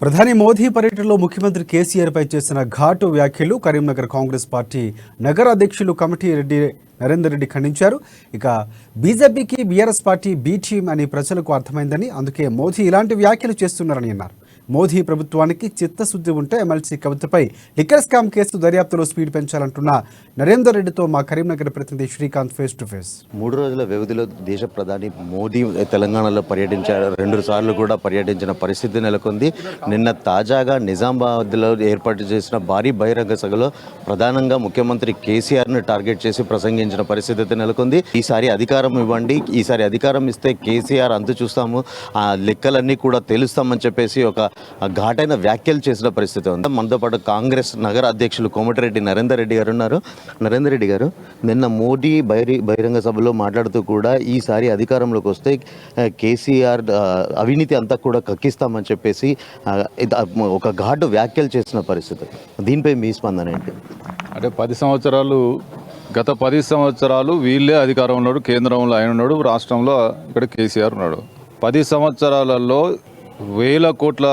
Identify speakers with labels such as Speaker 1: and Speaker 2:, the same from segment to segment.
Speaker 1: ప్రధాని మోదీ పర్యటనలో ముఖ్యమంత్రి కేసీఆర్పై చేసిన ఘాటు వ్యాఖ్యలు కరీంనగర్ కాంగ్రెస్ పార్టీ నగర అధ్యక్షులు కమిటీ రెడ్డి నరేందర్ రెడ్డి ఖండించారు. ఇక బీజేపీకి బీఆర్ఎస్ పార్టీ బీ టీం అని ప్రజలకు అర్థమైందని, అందుకే మోదీ ఇలాంటి వ్యాఖ్యలు చేస్తున్నారని అన్నారు. మోదీ ప్రభుత్వానికి చిత్తశుద్ధి ఉంటే ఎమ్మెల్సీ కవితపై లిక్కర్ స్కామ్ కేసు దర్యాప్తులో స్పీడ్ పెంచాలంటున్న నరేందర్ రెడ్డితో మా కరీంనగర్ ప్రతినిధి శ్రీకాంత్ ఫేస్ టు ఫేస్.
Speaker 2: 3 రోజుల వ్యవధిలో దేశ ప్రధాని మోదీ తెలంగాణలో పర్యటించారు. 2 సార్లు కూడా పర్యటించిన పరిస్థితి నెలకొంది. నిన్న తాజాగా నిజామాబాద్లో ఏర్పాటు చేసిన భారీ బహిరంగ సభలో ప్రధానంగా ముఖ్యమంత్రి కేసీఆర్ను టార్గెట్ చేసి ప్రసంగించిన పరిస్థితి నెలకొంది. ఈసారి అధికారం ఇవ్వండి, ఈసారి అధికారం ఇస్తే కేసీఆర్ అంతు చూస్తాము, ఆ లెక్కలన్నీ కూడా తెలుస్తామని చెప్పేసి ఒక ఘాటైన వ్యాఖ్యలు చేసిన పరిస్థితి ఉంది. మనతో పాటు కాంగ్రెస్ నగర అధ్యక్షులు కోమటిరెడ్డి నరేందర్ రెడ్డి గారు ఉన్నారు. నరేందర్ రెడ్డి గారు, నిన్న మోడీ బహిరంగ సభలో మాట్లాడుతూ కూడా ఈసారి అధికారంలోకి వస్తే కేసీఆర్ అవినీతి అంతా కూడా కక్కిస్తామని చెప్పేసి ఒక ఘాటు వ్యాఖ్యలు చేసిన పరిస్థితి. దీనిపై మీ స్పందన ఏంటి?
Speaker 3: అంటే గత 10 సంవత్సరాలు వీళ్ళే అధికారంలో ఉన్నాడు. కేంద్రంలో ఆయన ఉన్నాడు, రాష్ట్రంలో ఇక్కడ కేసీఆర్ ఉన్నాడు. 10 సంవత్సరాలలో వేల కోట్ల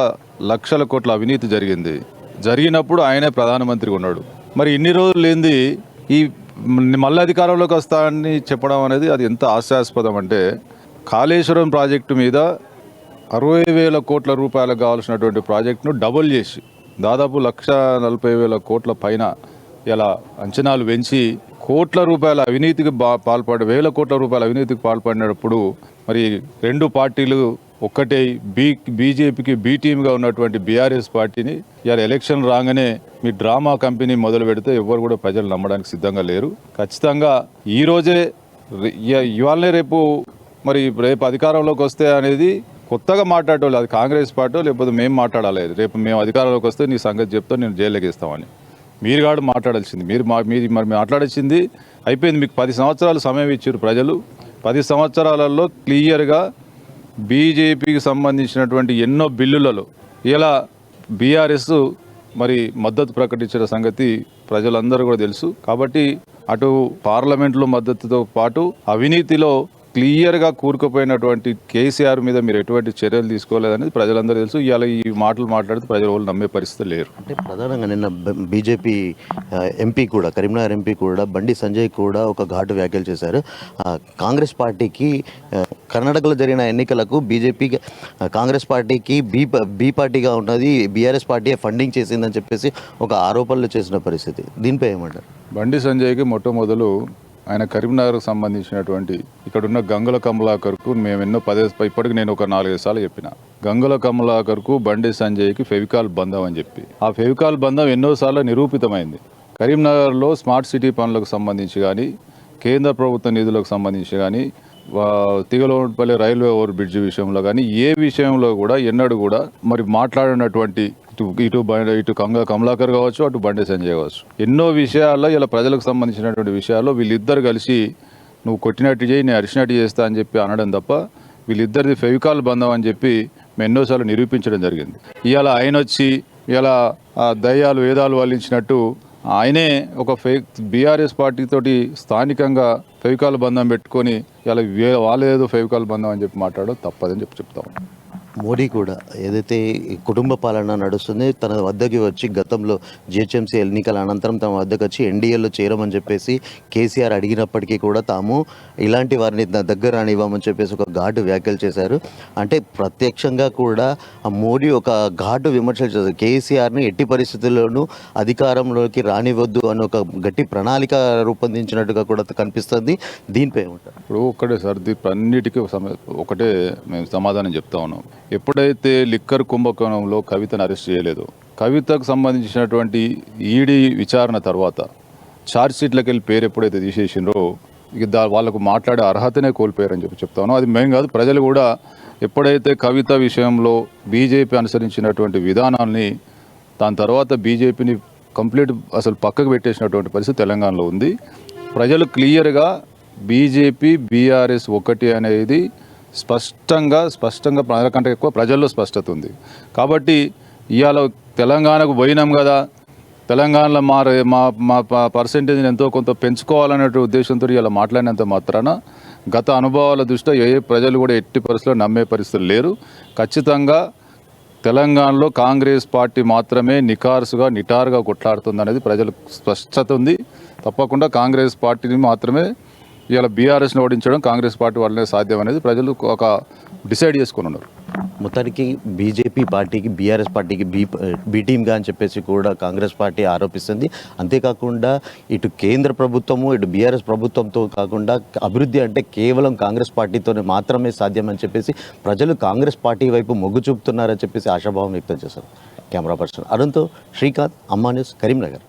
Speaker 3: లక్షల కోట్ల అవినీతి జరిగినప్పుడు ఆయనే ప్రధానమంత్రి ఉన్నాడు. మరి ఇన్ని రోజులు ఏంది ఈ మళ్ళీ అధికారంలోకి వస్తానని చెప్పడం అనేది అది ఎంత హాస్యాస్పదం అంటే, కాళేశ్వరం ప్రాజెక్టు మీద 60,000 కోట్ల రూపాయలకు కావాల్సినటువంటి ప్రాజెక్టును డబుల్ చేసి దాదాపు 1,40,000 కోట్ల పైన ఇలా అంచనాలు పెంచి కోట్ల రూపాయల అవినీతికి వేల కోట్ల రూపాయల అవినీతికి పాల్పడినప్పుడు మరి 2 పార్టీలు ఒక్కటే బీజేపీకి బీ టీమ్గా ఉన్నటువంటి బీఆర్ఎస్ పార్టీని ఇవాళ ఎలక్షన్ రాగానే మీ డ్రామా కంపెనీ మొదలు పెడితే ఎవరు కూడా ప్రజలు నమ్మడానికి సిద్ధంగా లేరు. ఖచ్చితంగా ఈరోజే ఇవాళనే రేపు అధికారంలోకి వస్తే అనేది కొత్తగా మాట్లాడేవాళ్ళు, అది కాంగ్రెస్ పార్టీ లేకపోతే మేము మాట్లాడాలి. రేపు మేము అధికారంలోకి వస్తే నీ సంగతి చెప్తా, నేను జైలుకి ఇస్తామని మీరు కాదు మాట్లాడాల్సింది. మీరు మాట్లాడాల్సింది అయిపోయింది. మీకు 10 సంవత్సరాలు సమయం ఇచ్చారు ప్రజలు. 10 సంవత్సరాలలో క్లియర్గా బీజేపీకి సంబంధించినటువంటి ఎన్నో బిల్లులలో ఇలా బీఆర్ఎస్ మద్దతు ప్రకటించిన సంగతి ప్రజలందరూ కూడా తెలుసు. కాబట్టి అటు పార్లమెంట్లో మద్దతుతో పాటు అవినీతిలో క్లియర్గా కూరుకుపోయినటువంటి కేసీఆర్ మీద మీరు ఎటువంటి చర్యలు తీసుకోలేదనేది ప్రజలందరూ తెలుసు. ఇవాళ ఈ మాటలు మాట్లాడితే ప్రజలు వాళ్ళు నమ్మే పరిస్థితి లేరు.
Speaker 2: అంటే ప్రధానంగా నిన్న బీజేపీ ఎంపీ కూడా, కరీంనగర్ ఎంపీ కూడా, బండి సంజయ్ కూడా ఒక ఘాటు వ్యాఖ్యలు చేశారు. కాంగ్రెస్ పార్టీకి కర్ణాటకలో జరిగిన ఎన్నికలకు కాంగ్రెస్ పార్టీకి బీ పార్టీగా ఉన్నది, బీఆర్ఎస్ పార్టీ ఫండింగ్ చేసిందని చెప్పేసి ఒక ఆరోపణలు చేసిన పరిస్థితి. దీనిపై ఏమంటారు?
Speaker 3: బండి సంజయ్కి మొట్టమొదలు ఆయన కరీంనగర్కు సంబంధించినటువంటి ఇక్కడున్న గంగుల కమలాకర్కు మేము ఇప్పటికి నేను ఒక 4-5 సార్లు చెప్పిన, గంగుల కమలాకర్కు బండి సంజయ్కి ఫెవికాల్ బంధం అని చెప్పి, ఆ ఫెవికాల్ బంధం ఎన్నోసార్లు నిరూపితమైంది. కరీంనగర్లో స్మార్ట్ సిటీ పనులకు సంబంధించి కానీ, కేంద్ర ప్రభుత్వ నిధులకు సంబంధించి కానీ, తిగలపల్లి రైల్వే ఓవర్ బ్రిడ్జ్ విషయంలో కానీ, ఏ విషయంలో కూడా ఎన్నడూ కూడా మాట్లాడినటువంటి ఇటు కమలాకర్ కావచ్చు, అటు బండి సంజయ్ కావచ్చు, ఎన్నో విషయాల్లో ఇలా ప్రజలకు సంబంధించినటువంటి విషయాల్లో వీళ్ళిద్దరు కలిసి నువ్వు కొట్టినట్టు చేయి, నేను అరిచినట్టు చేస్తా అని చెప్పి అనడం తప్ప వీళ్ళిద్దరిది ఫెవికాల్ బంధం అని చెప్పి మేము ఎన్నోసార్లు నిరూపించడం జరిగింది. ఇవాళ ఆయన వచ్చి ఇలా దయ్యాలు వేదాలు వల్లించినట్టు ఆయనే ఒక బీఆర్ఎస్ పార్టీతోటి స్థానికంగా ఫెవికాల్ బంధం పెట్టుకొని ఇలా వాళ్ళేదో ఫెవికాల్ బంధం అని చెప్పి మాట్లాడడం తప్పదని చెప్తాం.
Speaker 2: మోడీ కూడా ఏదైతే కుటుంబ పాలన నడుస్తుంది, తన వద్దకి వచ్చి గతంలో జిహెచ్ఎంసీ ఎన్నికల అనంతరం తమ వద్దకు వచ్చి ఎన్డీఏలో చేరమని చెప్పేసి కేసీఆర్ అడిగినప్పటికీ కూడా తాము ఇలాంటి వారిని దగ్గర రానివ్వమని చెప్పేసి ఒక ఘాటు వ్యాఖ్యలు చేశారు. అంటే ప్రత్యక్షంగా కూడా మోడీ ఒక ఘాటు విమర్శలు చేశారు. కేసీఆర్ని ఎట్టి పరిస్థితుల్లోనూ అధికారంలోకి రానివ్వద్దు అని ఒక గట్టి ప్రణాళిక రూపొందించినట్టుగా కూడా కనిపిస్తుంది. దీనిపై ఏమంటారు?
Speaker 3: ఇప్పుడు ఒక్కటే సార్, అన్నిటికీ ఒకటే మేము సమాధానం చెప్తా ఉన్నాం. ఎప్పుడైతే లిక్కర్ కుంభకోణంలో కవితను అరెస్ట్ చేయలేదో, కవితకు సంబంధించినటువంటి ఈడీ విచారణ తర్వాత ఛార్జ్ షీట్లకు వెళ్ళి పేరు ఎప్పుడైతే తీసేసిండ్రో ఇక వాళ్ళకు మాట్లాడే అర్హతనే కోల్పోయారని చెప్తాను. అది మేము కాదు, ప్రజలు కూడా ఎప్పుడైతే కవిత విషయంలో బీజేపీ అనుసరించినటువంటి విధానాల్ని, దాని తర్వాత బీజేపీని కంప్లీట్ అసలు పక్కకు పెట్టేసినటువంటి పరిస్థితి తెలంగాణలో ఉంది. ప్రజలు క్లియర్గా బీజేపీ బీఆర్ఎస్ ఒకటి అనేది స్పష్టంగా ప్రజల కంటే ఎక్కువ ప్రజల్లో స్పష్టత ఉంది. కాబట్టి ఇవాళ తెలంగాణకు పోయినాం కదా, తెలంగాణలో మా పర్సెంటేజ్ని ఎంతో కొంత పెంచుకోవాలనే ఉద్దేశంతో ఇలా మాట్లాడినంత మాత్రాన గత అనుభవాల దృష్ట్యా ప్రజలు కూడా ఎట్టి పరిస్థితుల్లో నమ్మే పరిస్థితులు లేరు. ఖచ్చితంగా తెలంగాణలో కాంగ్రెస్ పార్టీ మాత్రమే నిటారుగా కొట్లాడుతుంది అనేది ప్రజలకు స్పష్టత ఉంది. తప్పకుండా కాంగ్రెస్ పార్టీని మాత్రమే ఇవాళ బీఆర్ఎస్ని ఓడించడం కాంగ్రెస్ పార్టీ వల్లనే సాధ్యం అనేది ప్రజలు ఒక డిసైడ్ చేసుకుని ఉన్నారు.
Speaker 2: మొత్తానికి బీజేపీ పార్టీకి బీఆర్ఎస్ పార్టీకి బీ టీమ్గా అని చెప్పేసి కూడా కాంగ్రెస్ పార్టీ ఆరోపిస్తుంది. అంతేకాకుండా ఇటు కేంద్ర ప్రభుత్వము ఇటు బీఆర్ఎస్ ప్రభుత్వంతో కాకుండా అభివృద్ధి అంటే కేవలం కాంగ్రెస్ పార్టీతోనే మాత్రమే సాధ్యం అని చెప్పేసి ప్రజలు కాంగ్రెస్ పార్టీ వైపు మొగ్గు చూపుతున్నారని చెప్పేసి ఆశాభావం వ్యక్తం చేశారు. కెమెరా పర్సన్ అరుణ్తో శ్రీకాంత్, అమ్మా న్యూస్, కరీంనగర్.